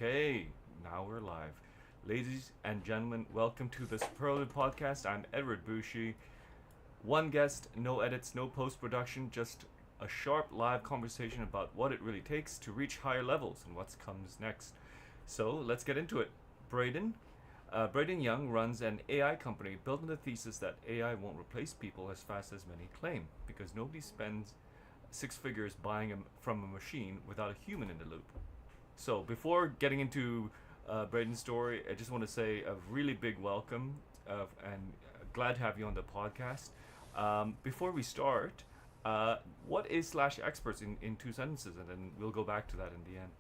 Okay, now we're live. Ladies and gentlemen, welcome to the Superlative Podcast. I'm Edward Bushi. One guest, no edits, no post production, just a sharp live conversation about what it really takes to reach higher levels and what comes next. So let's get into it. Braydan Young runs an AI company built on the thesis that AI won't replace people as fast as many claim, because nobody spends six figures buying from a machine without a human in the loop. So before getting into Brayden's story, I just want to say a really big welcome and glad to have you on the podcast. Before we start, what is Slash Experts in two sentences, and then we'll go back to that in the end.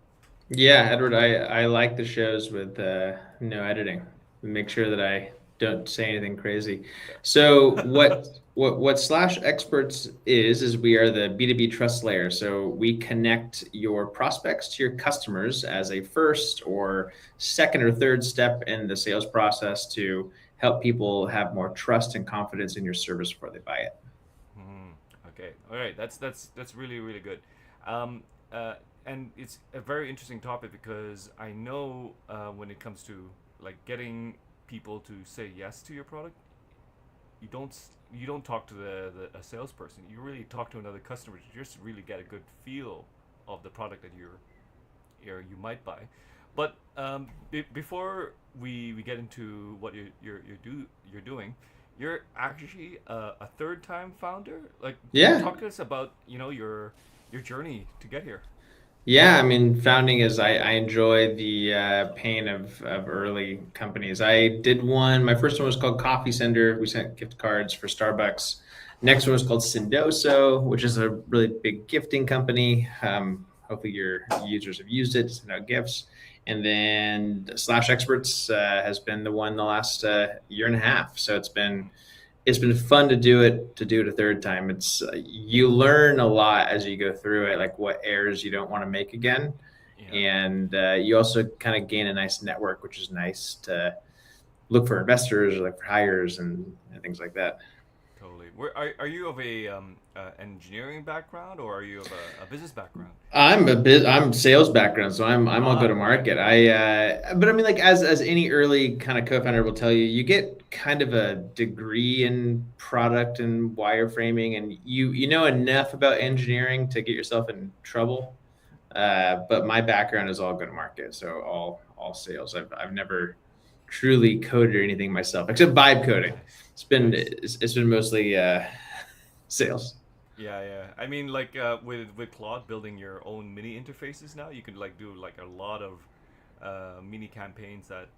Yeah, Edward, I like the shows with no editing. Make sure that I don't say anything crazy. So what Slash Experts is we are the B2B trust layer. So we connect your prospects to your customers as a first or second or third step in the sales process to help people have more trust and confidence in your service before they buy it. Hmm. Okay. All right. That's really good. Um, uh, and it's a very interesting topic because I know when it comes to like getting people to say yes to your product, you don't talk to a salesperson. You really talk to another customer to just really get a good feel of the product that you might buy. But before we get into what you're doing, you're actually a third time founder. Like, Yeah. talk to us about your journey to get here. Yeah, I mean, founding is I enjoy the pain of early companies. I did one. My first one was called Coffee Sender. We sent gift cards for Starbucks. Next one was called Sendoso, which is a really big gifting company. Hopefully, your users have used it to send out gifts. And then Slash Experts has been the one the last year and a half. So it's been fun to do it a third time. It's you learn a lot as you go through it, like what errors you don't want to make again, Yeah, and you also kind of gain a nice network, which is nice to look for investors or like for hires and things like that. totally. Are you of a engineering background, or are you of a business background? I'm sales background, so I'm all go Ah, to okay. market. But I mean, like as any early kind of co-founder will tell you, you get kind of a degree in product and wireframing, and you know enough about engineering to get yourself in trouble. But my background is all go to market, so all sales. I've never truly coded or anything myself, except vibe coding. Nice, nice. It's been mostly sales. Yeah, yeah. I mean, like with Claude building your own mini interfaces now, you can like do like a lot of mini campaigns that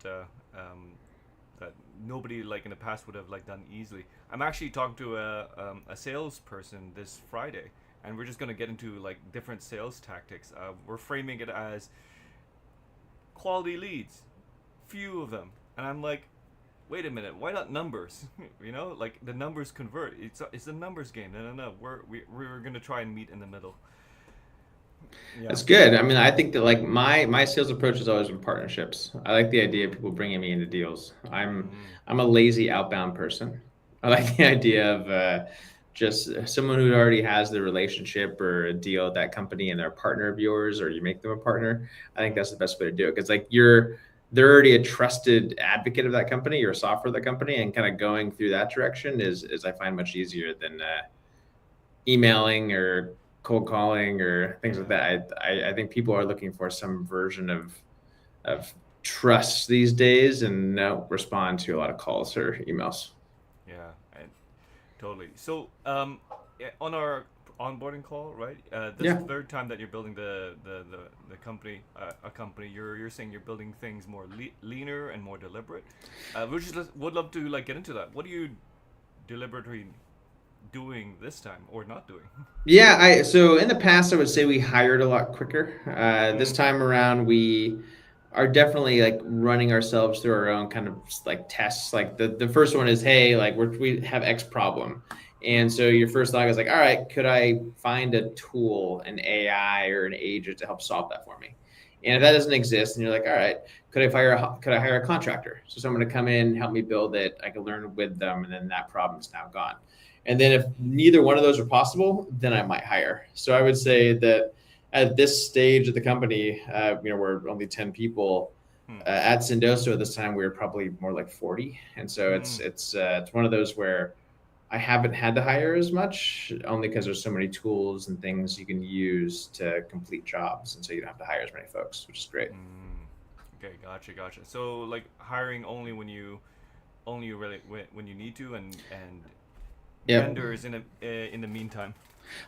nobody like in the past would have like done easily. I'm actually talking to a salesperson this Friday, and we're just gonna get into like different sales tactics. We're framing it as quality leads, few of them, and I'm like, wait a minute, why not numbers? Like the numbers convert. It's a numbers game. No. We're gonna try and meet in the middle. Yeah. That's good. I mean, I think that like my sales approach has always been partnerships. I like the idea of people bringing me into deals. Mm, I'm a lazy outbound person. I like the idea of just someone who already has the relationship or a deal with that company and they're a partner of yours, or you make them a partner. I think mm, that's the best way to do it because like they're already a trusted advocate of that company. You're a software of that company, and kind of going through that direction is I find much easier than emailing or cold calling or things like yeah. that. I think people are looking for some version of trust these days and don't respond to a lot of calls or emails. Yeah. And totally. So, yeah, on our onboarding call, right? This Yeah. third time that you're building the company, a company, you're saying you're building things more leaner and more deliberate. Would love to like get into that. What are you deliberately doing this time or not doing? Yeah, I so in the past I would say we hired a lot quicker. This Mm, time around we are definitely like running ourselves through our own kind of like tests. Like the first one is, hey, like we have X problem. And so your first thought is like, all right, could I find a tool, an AI or an agent to help solve that for me? And if that doesn't exist, and you're like, all right, could I hire a contractor? So someone to come in, help me build it, I can learn with them, and then that problem is now gone. And then if neither one of those are possible, then I might hire. So I would say that at this stage of the company, we're only 10 people. Hmm. At Sendoso at this time, we were probably more like 40. And so Hmm. it's one of those where I haven't had to hire as much, only because there's so many tools and things you can use to complete jobs. And so you don't have to hire as many folks, which is great. Hmm. Okay, gotcha. So like hiring only really when you need to, and Yep. vendors in the meantime.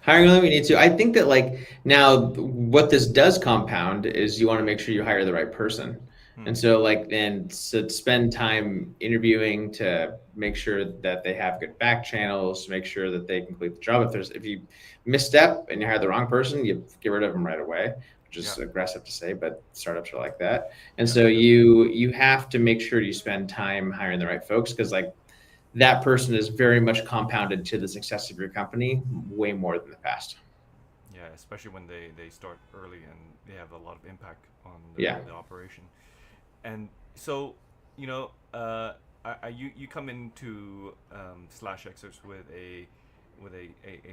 Hiring only we need to. I think that like now what this does compound is you want to make sure you hire the right person. Hmm. And so like then so spend time interviewing to make sure that they have good back channels, to make sure that they complete the job. If you misstep and you hire the wrong person, you get rid of them right away, which Yeah. is aggressive to say, but startups are like that. And Yeah. so Definitely. you have to make sure you spend time hiring the right folks because like that person is very much compounded to the success of your company way more than the past. Yeah, especially when they start early and they have a lot of impact on Yeah. the operation. And so, you know, you come into Slash Excerpts with a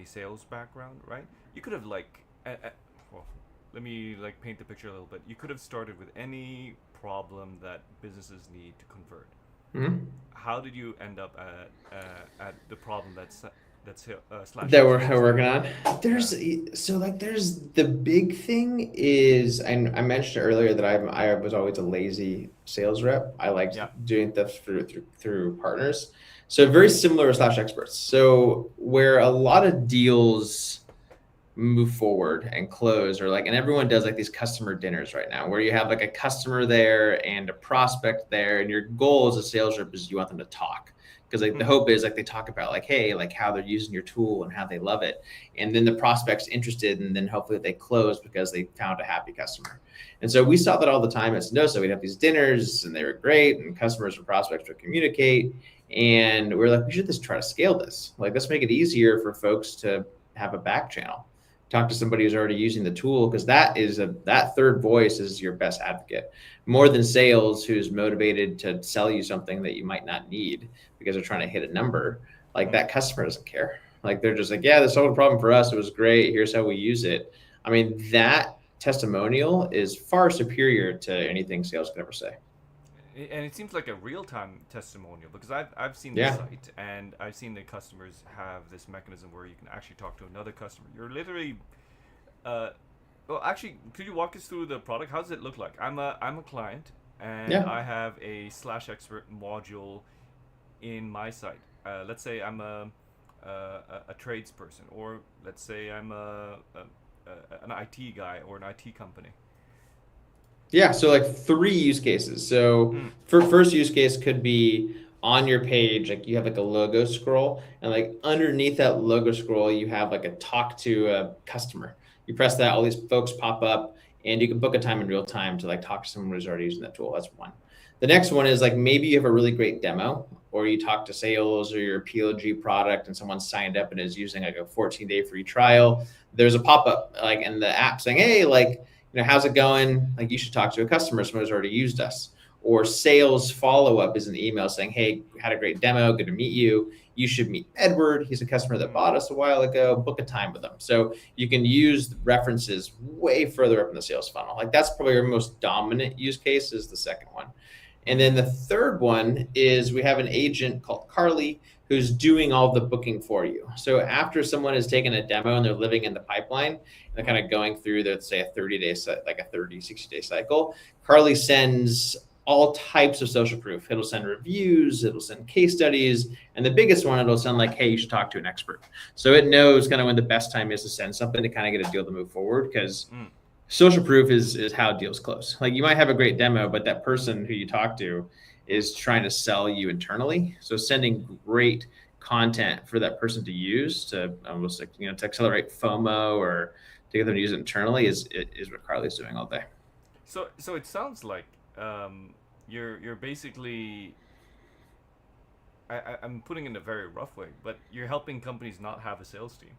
sales background, right? You could have like, well, let me like paint the picture a little bit. You could have started with any problem that businesses need to convert. Mhm. How did you end up at the problem that's Slash That Experts we're doing? working on. Yeah. There's the big thing is I mentioned earlier that I was always a lazy sales rep. I liked Yeah. doing stuff through partners. So very similar to Slash Experts. So where a lot of deals move forward and close, or like, and everyone does like these customer dinners right now where you have like a customer there and a prospect there, and your goal as a sales rep is you want them to talk, because like the Hmm. hope is like they talk about like, hey, like how they're using your tool and how they love it, and then the prospect's interested, and then hopefully they close because they found a happy customer. And so we saw that all the time at Sendoso. We'd have these dinners and they were great, and customers and prospects would communicate, and we're like, we should just try to scale this. Like, let's make it easier for folks to have a back channel, talk to somebody who's already using the tool, because that third voice is your best advocate, more than sales who's motivated to sell you something that you might not need because they're trying to hit a number. Like, Hmm. that customer doesn't care. Like, they're just like, yeah, this solved a problem for us, it was great, here's how we use it. I mean, that testimonial is far superior to anything sales could ever say. And it seems like a real time testimonial because I've seen the Yeah. site and I've seen the customers have this mechanism where you can actually talk to another customer. You're literally, uh, well, actually, could you walk us through the product? How does it look like? I'm a client and Yeah. I have a Slash Expert module in my site. Let's say I'm a tradesperson, or let's say I'm an IT guy or an IT company. Yeah, so like three use cases. So Hmm. for first use case could be on your page, like you have like a logo scroll, and like underneath that logo scroll, you have like a talk to a customer. You press that, all these folks pop up, and you can book a time in real time to like talk to someone who's already using that tool. That's one. The next one is like maybe you have a really great demo, or you talk to sales or your PLG product, and someone signed up and is using like a 14-day free trial. There's a pop up like in the app saying, hey, like, how's it going? Like, you should talk to a customer, someone who's already used us. Or sales follow up is an email saying, hey, had a great demo, good to meet you. You should meet Edward. He's a customer that Hmm. bought us a while ago. Book a time with him. So you can use references way further up in the sales funnel. Like, that's probably your most dominant use case, is the second one. And then Hmm. the third one is we have an agent called Carly who's doing all the booking for you. So after someone has taken a demo and they're living in the pipeline, and they're Hmm. kind of going through, let's say, a 30-day, like a 30, 60-day cycle, Carly sends all types of social proof. It'll send reviews, it'll send case studies, and the biggest one, it'll send like, hey, you should talk to an expert. So it knows kind of when the best time is to send something to kind of get a deal to move forward, because Hmm. social proof is how deals close. Like, you might have a great demo, but that person who you talk to is trying to sell you internally. So sending great content for that person to use to almost like, to accelerate FOMO or to get them to use it internally is what Carly's doing all day. So it sounds like you're basically I'm putting it in a very rough way, but you're helping companies not have a sales team.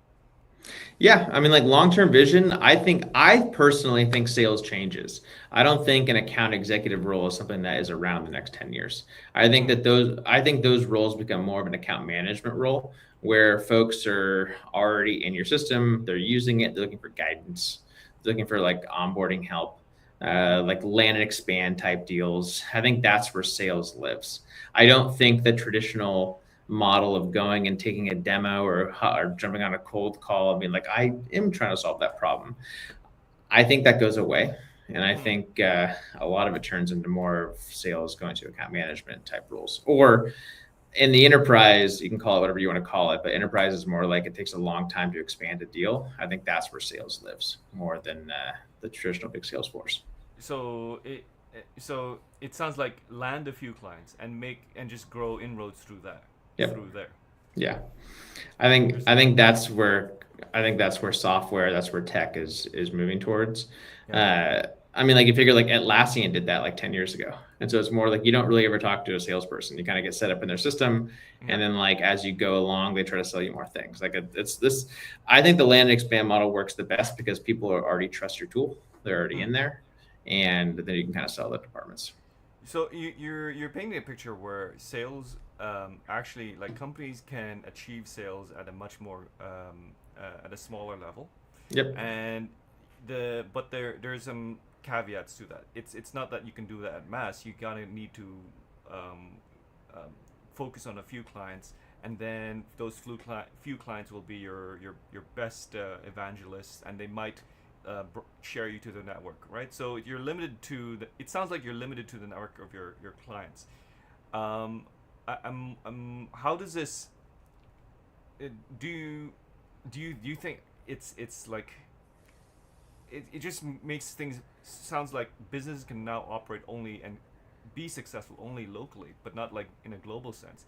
Yeah, I mean, like long-term vision, I personally think sales changes. I don't think an account executive role is something that is around the next 10 years. Hmm. I think those roles become more of an account management role where folks are already in your system, they're using it, they're looking for guidance. looking for like onboarding help, like land and expand type deals. I think that's where sales lives. I don't think the traditional model of going and taking a demo or jumping on a cold call and being like, I am trying to solve that problem. I think that goes away. And I Hmm. think a lot of it turns into more of sales going to account management type roles. Or in the enterprise, you can call it whatever you want to call it, but enterprise is more like it takes a long time to expand a deal. I think that's where sales lives more than the traditional big sales force. So it sounds like land a few clients and make and just grow inroads through that Yep. through there. Yeah. I think that's where software, that's where tech is moving towards. Yeah. Uh, I mean, like you figure like Atlassian did that like 10 years ago. And so it's more like you don't really ever talk to a salesperson. You kind of get set up in their system. Yeah. And then like as you go along, they try to sell you more things. Like it's this, I think the land and expand model works the best because people are already trust your tool. They're already Hmm. in there. And then you can kind of sell the departments. So you're painting a picture where sales actually like companies can achieve sales at a much more at a smaller level, Yep. and there's some caveats to that. It's not that you can do that at mass. You gotta need to um, um, focus on a few clients, and then those few clients will be your best evangelists, and they might share you to the network, right? So you're limited to the. It sounds like you're limited to the network of your clients. Um, how does this? uh, Do you do you think it's like it just makes things sounds like businesses can now operate only and be successful only locally, but not like in a global sense.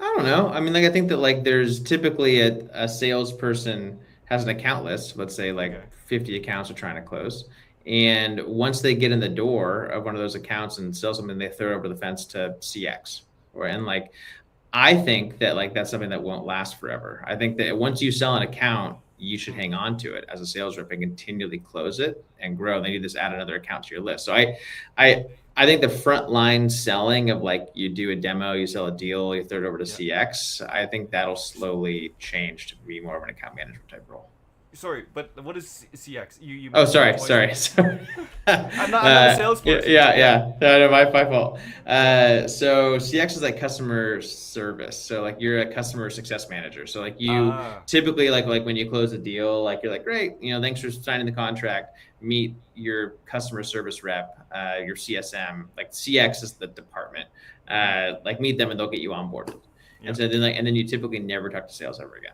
I don't know. I mean, like I think that like there's typically a salesperson has an account list. Let's say Okay. like 50 accounts are trying to close, and once they get in the door of one of those accounts and sell something, they throw it over the fence to CX. Or and like I think that like that's something that won't last forever. I think that once you sell an account, you should Hmm. hang on to it as a sales rep and continually close it and grow. Then you just add another account to your list. So I, I think the frontline selling of like you do a demo, you sell a deal, you throw it over to Yeah. CX. I think that'll slowly change to be more of an account management type role. Sorry, but what is CX? You Oh, mentioned it sorry, twice sorry, now. sorry. I'm not a Yeah, salesperson, yeah, but yeah. yeah. No, no, my fault. So CX is like customer service. So like you're a customer success manager. So like you Ah. typically like when you close a deal, like you're like, great, thanks for signing the contract. Meet your customer service rep, your CSM. Like CX is the department. Hmm. Like meet them and they'll get you onboarded. Yeah. And so then you typically never talk to sales ever again.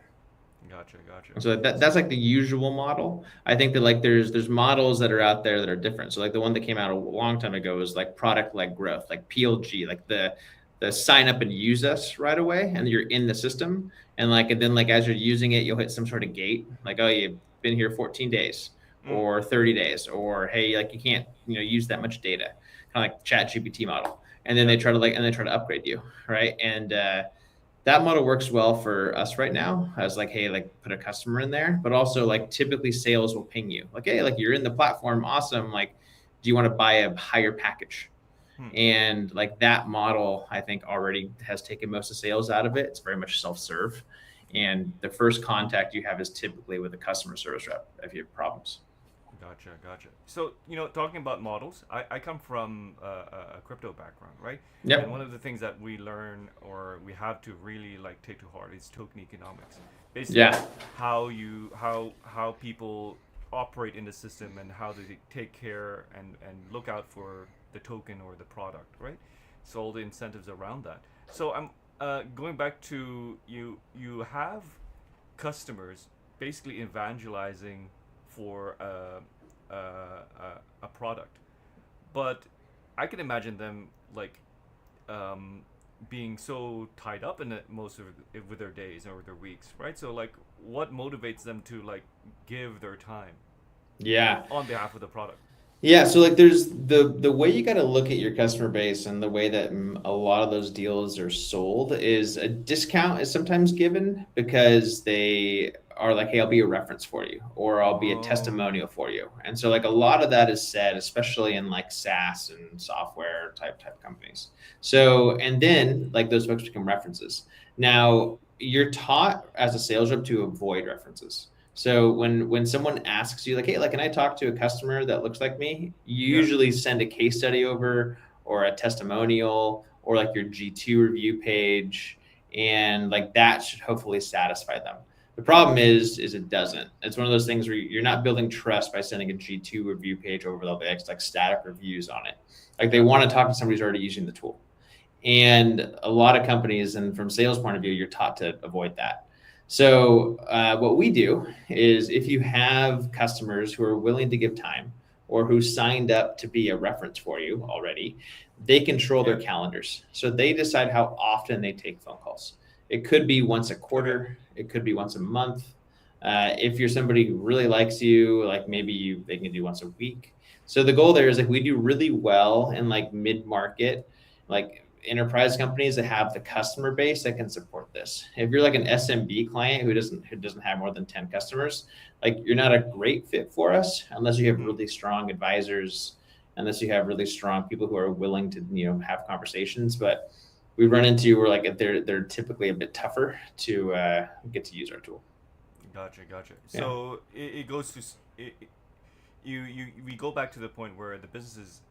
Gotcha. Gotcha. And so that's like the usual model. I think that like there's models that are out there that are different. So like the one that came out a long time ago was like product led growth, like PLG, like the sign up and use us right away, and you're in the system. And then like as you're using it, you'll hit some sort of gate, like oh you've been here 14 days Mm. or 30 days, or hey like you can't use that much data, kind of like Chat GPT model. And then Yeah. they try to upgrade you, right? And that model works well for us right now as like hey like put a customer in there, but also like typically sales will ping you like hey like you're in the platform, awesome, like do you want to buy a higher package? Hmm. And like that model I think already has taken most of sales out of it. It's very much self-serve, and the first contact you have is typically with a customer service rep if you have problems. Gotcha, gotcha. So, talking about models, I come from a crypto background, right? And one Yep. of the things that we learn or we have to really like take to heart is token economics. Basically, Yeah. how people operate in the system and how they take care and look out for the token or the product, right? So all the incentives around that. So I'm going back to you have customers basically evangelizing for a product, but I can imagine them like um, being so tied up in it most of it with their days or their weeks, right? So like, what motivates them to like give their time Yeah. on behalf of the product? Yeah, so like there's the way you got to look at your customer base, and the way that a lot of those deals are sold is a discount is sometimes given because they are like, hey, I'll be a reference for you, or I'll be a Oh. testimonial for you. And so like a lot of that is said, especially in like SaaS and software type companies. So and then like those folks become references. Now you're taught as a sales rep to avoid references. So when someone asks you like, hey, like, can I talk to a customer that looks like me? You Yeah. usually send a case study over or a testimonial or like your G2 review page, and like that should hopefully satisfy them. The problem is it doesn't. It's one of those things where you're not building trust by sending a G2 review page over the like static reviews on it. Like they Yeah. want to talk to somebody who's already using the tool. And a lot of companies, and from sales point of view, you're taught to avoid that. So what we do is if you have customers who are willing to give time or who signed up to be a reference for you already, they control their Yeah. calendars. So they decide how often they take phone calls. It could be once a Okay. quarter. It could be once a month. If you're somebody who really likes you, like they can do once a week. So the goal there is like we do really well in like mid-market, like enterprise companies that have the customer base that can support this. If you're like an SMB client who doesn't have more than 10 customers, like you're not a great fit for us unless you have Mm-hmm. really strong advisors, unless you have really strong people who are willing to, have conversations. But we run into where like they're typically a bit tougher to get to use our tool. Gotcha. Gotcha. Yeah. So it goes to you we go back to the point where the businesses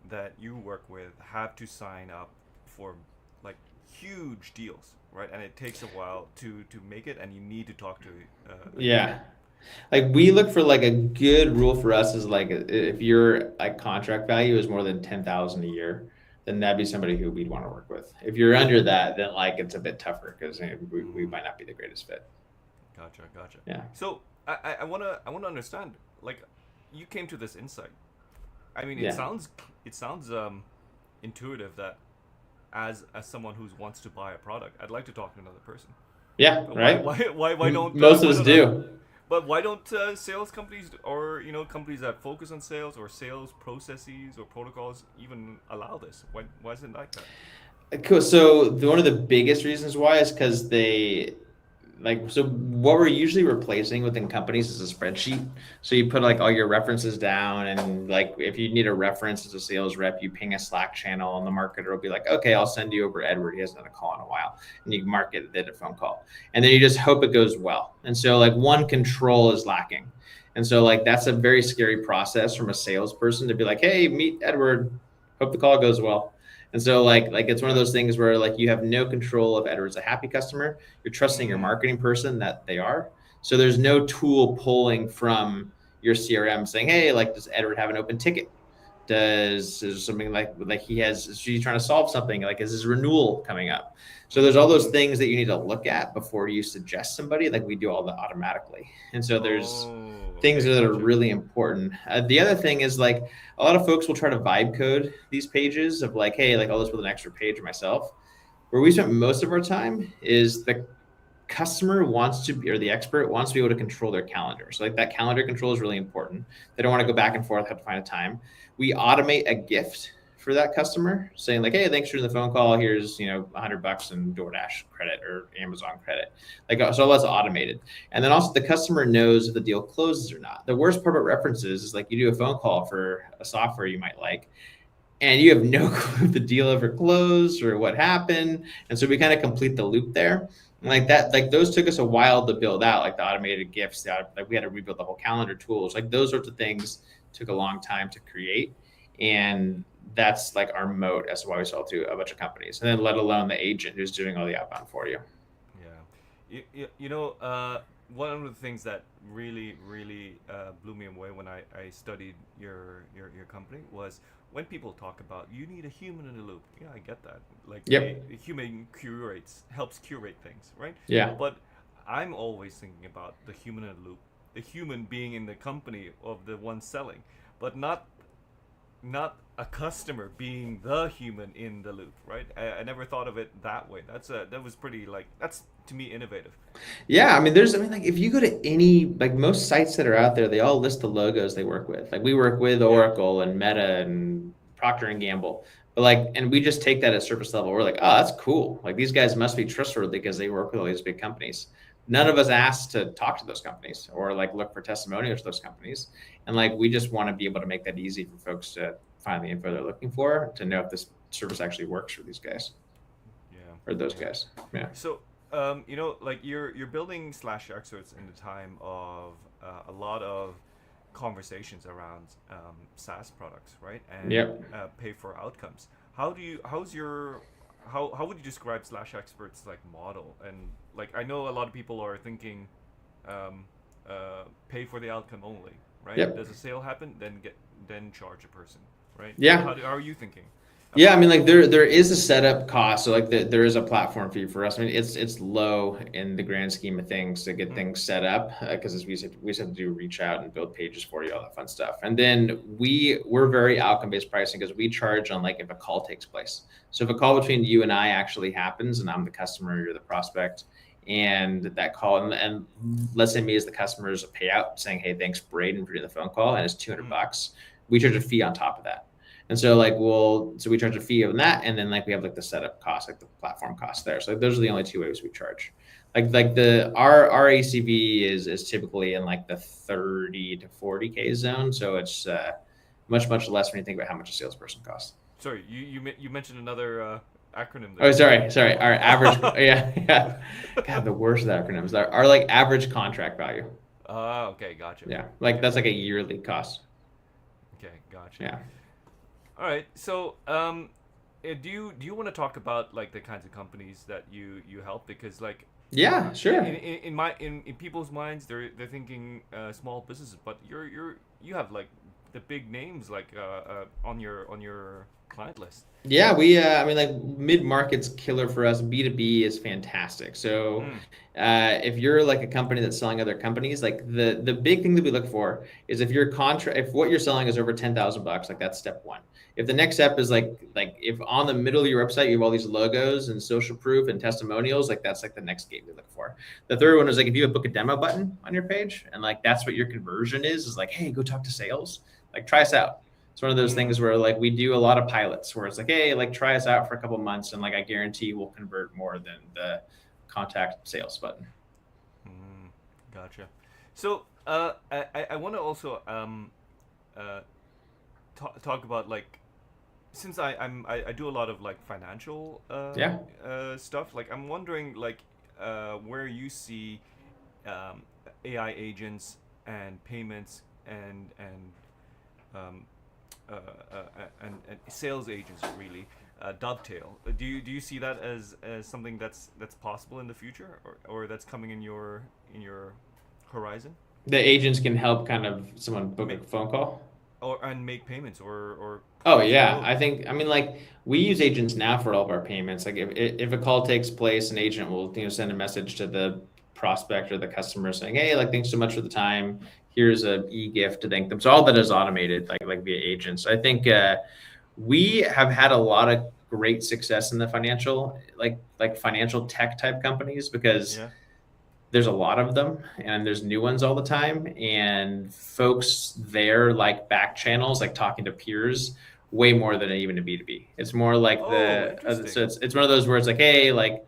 that you work with have to sign up for like huge deals, right? And it takes a while to make it, and you need to talk to a human. Yeah. Like we look for like a good rule for us is like if your like contract value is more than 10,000 a year, then that'd be somebody who we'd want to work with. If you're under that, then like it's a bit tougher because we Mm, might not be the greatest fit. gotcha, gotcha. Yeah. So I wanna understand. Like, you came to this insight. I mean, Yeah. it sounds intuitive that as someone who wants to buy a product, I'd like to talk to another person. Yeah. But Right. Most of why us don't I? do. But why don't sales companies or companies that focus on sales or sales processes or protocols even allow this? Why isn't it like that? Cool. So one of the biggest reasons why is because so what we're usually replacing within companies is a spreadsheet. So you put like all your references down, and like if you need a reference as a sales rep, you ping a Slack channel, and the marketer will be like, okay, I'll send you over Edward. He hasn't done a call in a while, and you mark it did a phone call, and then you just hope it goes well. And so like one control is lacking, and so like that's a very scary process from a salesperson to be like, hey, meet Edward, hope the call goes well. And so like it's one of Yeah. those things where like you have no control if Edward's a happy customer. You're trusting your Mm. marketing person that they are. So there's no tool pulling from your CRM saying, hey, like does Edward have an open ticket? Is something like is he trying to solve something? Like is his renewal coming up? So there's all those Mm. things that you need to look at before you suggest somebody. Like we do all that automatically. And so there's Oh, things okay, that are gotcha. really important. The other thing is like a lot of folks will try to vibe code these pages of like, hey, like I'll just build an extra page myself. Where we spent most of our time is the customer wants to be, or the expert wants to be able to control their calendar. So like that calendar control is really important. They don't want to go back and forth, have to find a time. We automate a gift for that customer saying like, hey, thanks for the phone call. Here's, $100 in DoorDash credit or Amazon credit. Like, so all that's automated. And then also the customer knows if the deal closes or not. The worst part about references is like you do a phone call for a software you might like, and you have no clue if the deal ever closed or what happened. And so we kind of complete the loop there. And like that, like those took us a while to build out, like the automated gifts. Like we had to rebuild the whole calendar tools. Like those sorts of things took a long time to create, and that's like our moat as to why we sell to a bunch of companies. And then let alone the agent who's doing all the outbound for you. Yeah. One of the things that really blew me away when I studied your company was when people talk about you need a human in the loop. Yeah, I get that. Like Yep. a human helps curate things, right? Yeah. But I'm always thinking about the human in the loop, the human being in the company of the one selling, but not a customer being the human in the loop, right? I never thought of it that way. That was pretty like that's to me innovative. Yeah, I mean, like if you go to any, like most sites that are out there, they all list the logos they work with. Like we work with Yeah. Oracle and Meta and Procter and Gamble, but like, and we just take that at surface level. We're like, oh, that's cool. Like these guys must be trustworthy because they work with all these big companies. None of us asked to talk to those companies or like look for testimonials to those companies. And like, we just want to be able to make that easy for folks to find the info they're looking for to know if this service actually works for these guys Yeah. or those Yeah. guys. Yeah. So like you're building SlashExperts in the time of a lot of conversations around SaaS products, right? And Yep. pay for outcomes. How would you describe SlashExperts like model? And like I know a lot of people are thinking, um, pay for the outcome only, right? Yep. Does a sale happen, then charge a person, right? Yeah. How are you thinking Yeah, I about mean, it? like there is a setup cost, so like there is a platform fee for us. I mean, it's low in the grand scheme of things to get Mm, things set up because as we just have to do reach out and build pages for you, all that fun stuff. And then we're very outcome based pricing because we charge on like if a call takes place. So if a call between you and I actually happens, and I'm the customer, you're the prospect, and that call and let's say me as the customer is a payout saying, hey, thanks Braydan for doing the phone call, and it's 200 mm, bucks. We charge a fee on top of that. And so like so we charge a fee on that, and then like we have like the setup cost, like the platform cost there. So like, those are the only two ways we charge. Like the our ACV is typically in like the 30 to 40K zone. So it's much less when you think about how much a salesperson costs. sorry, you mentioned another acronym Oh, there. sorry. Our average, yeah. God, the worst of acronyms. Our like average contract value. Okay, gotcha. Yeah, like Okay, that's like a yearly cost. okay, gotcha. Yeah. All right. So, do you want to talk about like the kinds of companies that you help? Because like, Yeah, sure. in people's minds, they're thinking small businesses, but you have like the big names like on your client list. Yeah, I mean, like mid market's killer for us. B2B is fantastic. So, Mm, if you're like a company that's selling other companies, like the big thing that we look for is if your contract, if what you're selling is over 10,000 bucks, like that's step one. If the next step is like if on the middle of your website you have all these logos and social proof and testimonials, like that's like the next gate we look for. The third one is like if you have a book a demo button on your page and like that's what your conversion is like, hey, go talk to sales, like try us out. It's one of those mm, things where like we do a lot of pilots where it's like, hey, like try us out for a couple months and like I guarantee we'll convert more than the contact sales button. mm, gotcha. So, I want to also uh talk about like since I do a lot of like financial Yeah. stuff. Like I'm wondering like where you see um, AI agents and payments and um, and sales agents really dovetail. Do you see that as something that's possible in the future or that's coming in your horizon? The agents can help kind of someone book a Make phone call. or and make payments or Oh close a yeah, quote. I think I mean like we use agents now for all of our payments. Like if a call takes place, an agent will send a message to the prospect or the customer saying, "Hey, like thanks so much for the time. Here's a e-gift to thank them." So all that is automated, like via agents. I think we have had a lot of great success in the financial like financial tech type companies because Yeah. there's a lot of them and there's new ones all the time and folks there like back channels like talking to peers way more than even a b2b. It's more like Oh, so interesting. it's one of those where it's like, hey, like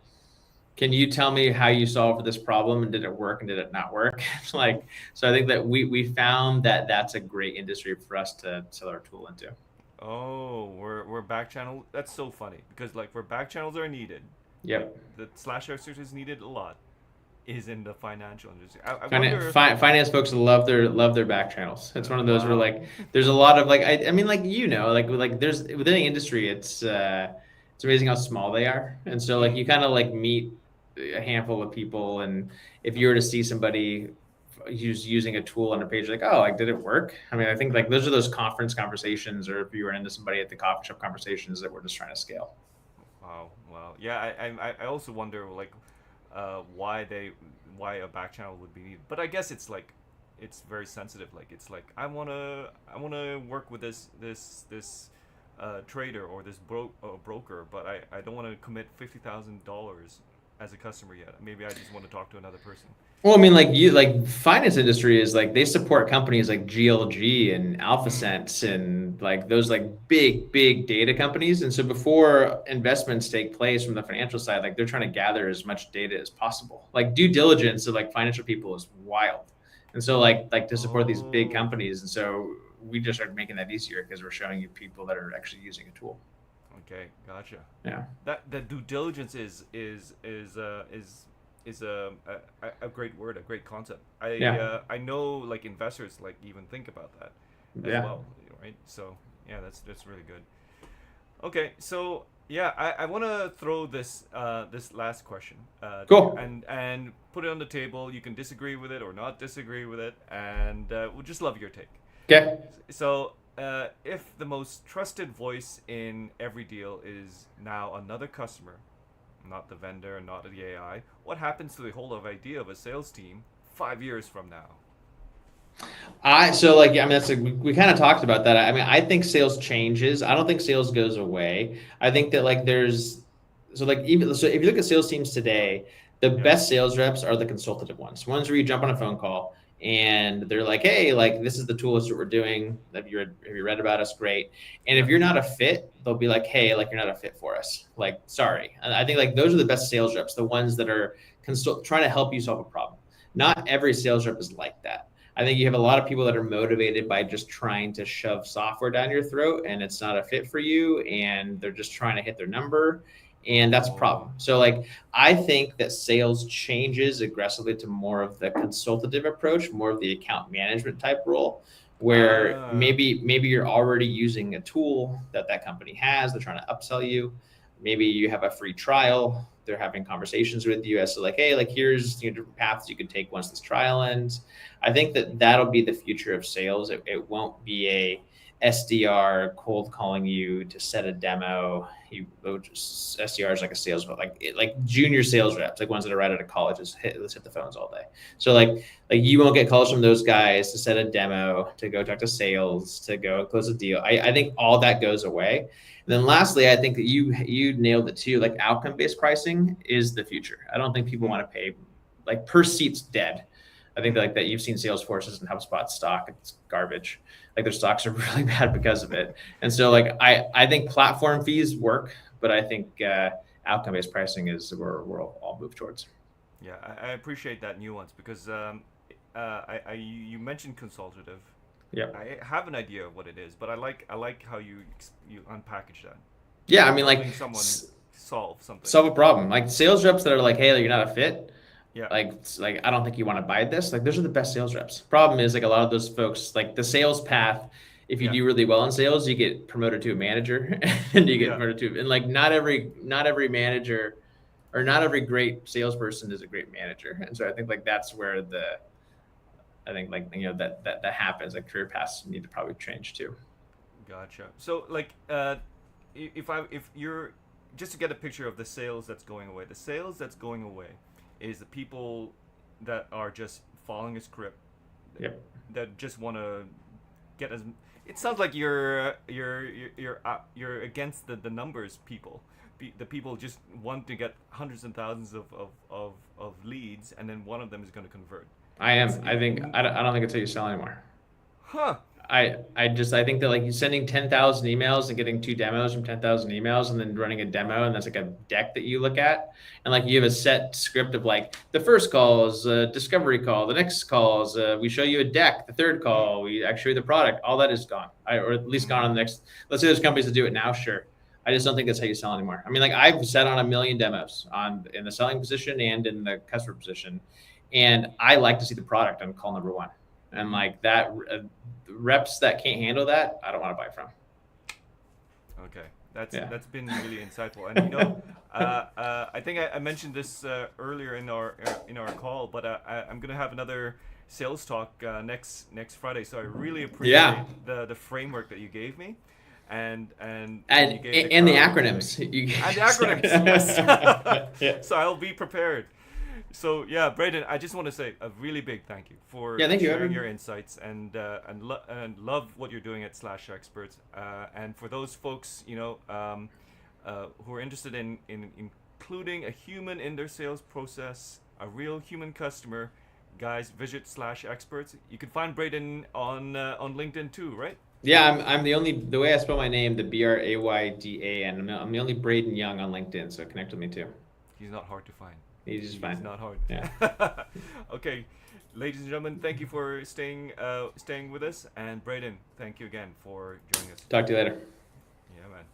can you tell me how you solved this problem and did it work and did it not work? Like so I think that we found that that's a great industry for us to sell our tool into. Oh, we're back channel. That's so funny because like where back channels are needed, like Yep. the slash search is needed a lot, is in the financial industry. I wonder if Finance folks love their back channels. It's one of those where wow. like there's a lot of like I mean like like there's within the industry it's amazing how small they are, and so like Mm. you kind of like meet a handful of people, and if you were to see somebody who's using a tool on a page like, oh, like did it work? I mean I think like those are those conference conversations, or if you run into somebody at the coffee shop conversations that we're just trying to scale. Wow, wow. Yeah, I also wonder like why why a back channel would be needed. But I guess it's like it's very sensitive. Like it's like I wanna work with this trader or this broker, but I don't want to commit $50,000 as a customer yet. Maybe I just want to talk to another person. Well, I mean, like you, like finance industry is like they support companies like GLG and Mm. AlphaSense and like those like big data companies. And so before investments take place from the financial side, like they're trying to gather as much data as possible. Like due diligence of like financial people is wild. And so like to support these big Oh. companies, and so we just started making that easier because we're showing you people that are actually using a tool. Okay, gotcha. Yeah. That due diligence is a great word, a great concept. Yeah. I know like investors like even think about that as Yeah. well, right? So yeah, that's really good. Okay, so yeah, I want to throw this last question to you Cool. and put it on the table. You can disagree with it or not disagree with it, and we'll just love your take. Okay. So, if the most trusted voice in every deal is now another customer, not the vendor, not the AI, what happens to the whole of idea of a sales team 5 years from now? So like I mean that's like we kind of talked about that. I mean I think sales changes. I don't think sales goes away. I think that like there's so like even so if you look at sales teams today, the Yeah, best sales reps are the consultative ones where you jump on a phone call and they're like, hey, like this is the tool, this is what we're doing. Have you read about us? Great. And if yeah. you're not a fit, they'll be like, hey, like you're not a fit for us. Like sorry. And I think like those are the best sales reps, the ones that are trying to help you solve a problem. Not every sales rep is like that. I think you have a lot of people that are motivated by just trying to shove software down your throat and it's not a fit for you and they're just trying to hit their number and that's a Oh, problem. So like I think that sales changes aggressively to more of the consultative approach, more of the account management type role where ah, maybe you're already using a tool that company has, they're trying to upsell you. Maybe you have a free trial, they're having conversations with you as to like, hey, like here's different paths you could take once this trial ends. I think that that'll be the future of sales. It won't be a SDR cold calling you to set a demo. SDR is like a sales, like junior sales reps, like ones that are right out of college, let's hit the phones all day. So like you won't get calls from those guys to set a demo, to go talk to sales, to go close a deal. I think all that goes away. And then lastly, I think that you nailed it too. Like outcome based pricing is the future. I don't think people hmm, want to pay like per seat's dead. I think that, hmm. like that you've seen Salesforce's and HubSpot stock. It's garbage. Like their stocks are really bad because of it. And so Yeah, like I think platform fees work, but I think outcome based pricing is where we'll all move towards. yeah. I appreciate that nuance because you mentioned consultative. Yeah. I have an idea of what it is, but I like how you unpackage that. Yeah. I You're mean, like helping someone solve something. solve a problem. Like sales reps that are like, hey, like, you're not a fit. Yeah, Like I don't think you want to buy this. Like those are the best sales reps. Problem is like a lot of those folks, like the sales path, if you yeah, do really well in sales, you get promoted to a manager and you get yeah. promoted to and like not every manager or not every great salesperson is a great manager. And so I think like that's where I think like that happens. Like career paths need to probably change too. Gotcha. So like, if you're just to get a picture of the sales that's going away, the sales that's going away is the people that are just following a script, Yep. that just want to get as. It sounds like you're against the numbers people. The people just want to get hundreds and thousands of leads, and then one of them is going to convert. I It's am. it, I think I don't think it's how you sell anymore. huh? I think that like you sending 10,000 emails and getting two demos from 10,000 emails and then running a demo and that's like a deck that you look at and like you have a set script of like the first call is a discovery call, the next call is we show you a deck, the third Mm, call we actually show you the product. All that is gone, or at least gone mm, on the next. Let's say there's companies that do it now, sure. I just don't think that's how you sell anymore. I mean, like I've sat on a million demos on in the selling position and in the customer position, and I like to see the product on call number one. And mm-hmm. like that, reps that can't handle that, I don't want to buy from. Okay, that's Yeah. that's been really insightful. And I think I mentioned this earlier in our call, but I'm gonna have another sales talk next Friday. So I really Yeah. appreciate the framework that you gave me, and you And gave the and the crowd like acronyms. and the Sorry. acronyms. Yes, Yeah. so I'll be prepared. So yeah, Brayden, I just want to say a really big thank you for Yeah. Thank you, sharing your Evan. insights and love what you're doing at SlashExperts. And for those folks, who are interested in including a human in their sales process, a real human customer, guys, visit SlashExperts. You can find Brayden on LinkedIn too, right? Yeah, I'm the way I spell my name, the Braydan. I'm the only Braydan Young on LinkedIn, so connect with me too. He's not hard to find. He's just He's fine. not hard. Yeah. Okay, ladies and gentlemen, thank you for staying with us, and Brayden, thank you again for joining us. Talk to you later. Yeah, man.